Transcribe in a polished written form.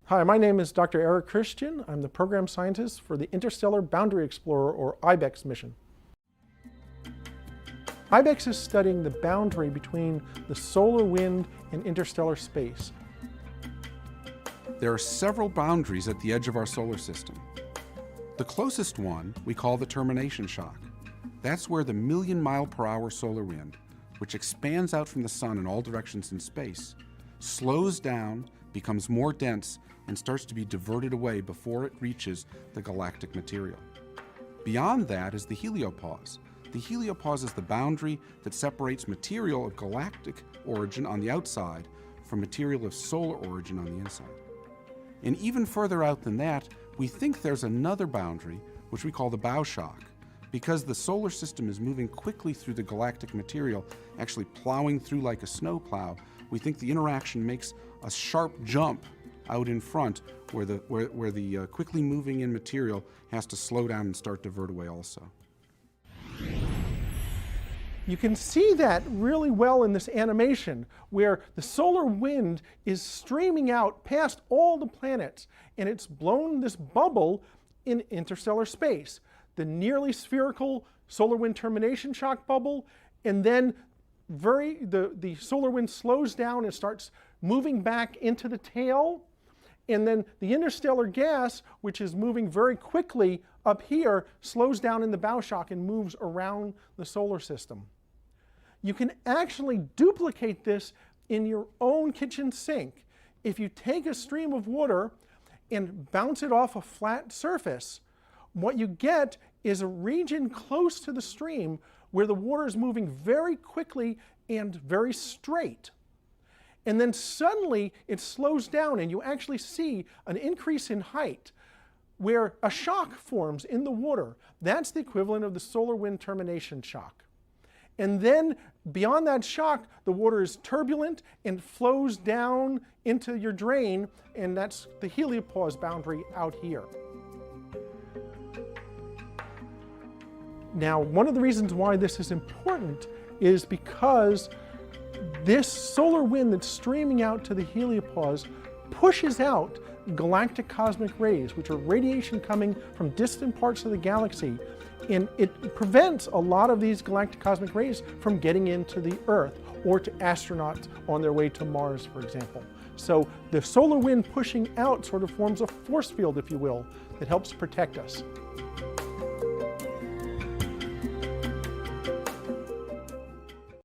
Hi, my name is Dr. Eric Christian. I'm the program scientist for the Interstellar Boundary Explorer, or IBEX mission. IBEX is studying the boundary between the solar wind and interstellar space. There are several boundaries at the edge of our solar system. The closest one we call the termination shock. That's where the million-mile-per-hour solar wind, which expands out from the sun in all directions in space, slows down, becomes more dense, and starts to be diverted away before it reaches the galactic material. Beyond that is the heliopause. The heliopause is the boundary that separates material of galactic origin on the outside from material of solar origin on the inside. And even further out than that, we think there's another boundary, which we call the bow shock. Because the solar system is moving quickly through the galactic material, actually plowing through like a snowplow, we think the interaction makes a sharp jump out in front where the quickly moving in material has to slow down and start to divert away also. You can see that really well in this animation where the solar wind is streaming out past all the planets and it's blown this bubble in interstellar space. The nearly spherical solar wind termination shock bubble, and then the solar wind slows down and starts moving back into the tail, and then the interstellar gas, which is moving very quickly up here, slows down in the bow shock and moves around the solar system. You can actually duplicate this in your own kitchen sink. If you take a stream of water and bounce it off a flat surface, what you get is a region close to the stream where the water is moving very quickly and very straight. And then suddenly it slows down and you actually see an increase in height where a shock forms in the water. That's the equivalent of the solar wind termination shock. And then beyond that shock, the water is turbulent and flows down into your drain, and that's the heliopause boundary out here. Now, one of the reasons why this is important is because this solar wind that's streaming out to the heliopause pushes out galactic cosmic rays, which are radiation coming from distant parts of the galaxy, and it prevents a lot of these galactic cosmic rays from getting into the Earth or to astronauts on their way to Mars, for example. So the solar wind pushing out sort of forms a force field, if you will, that helps protect us.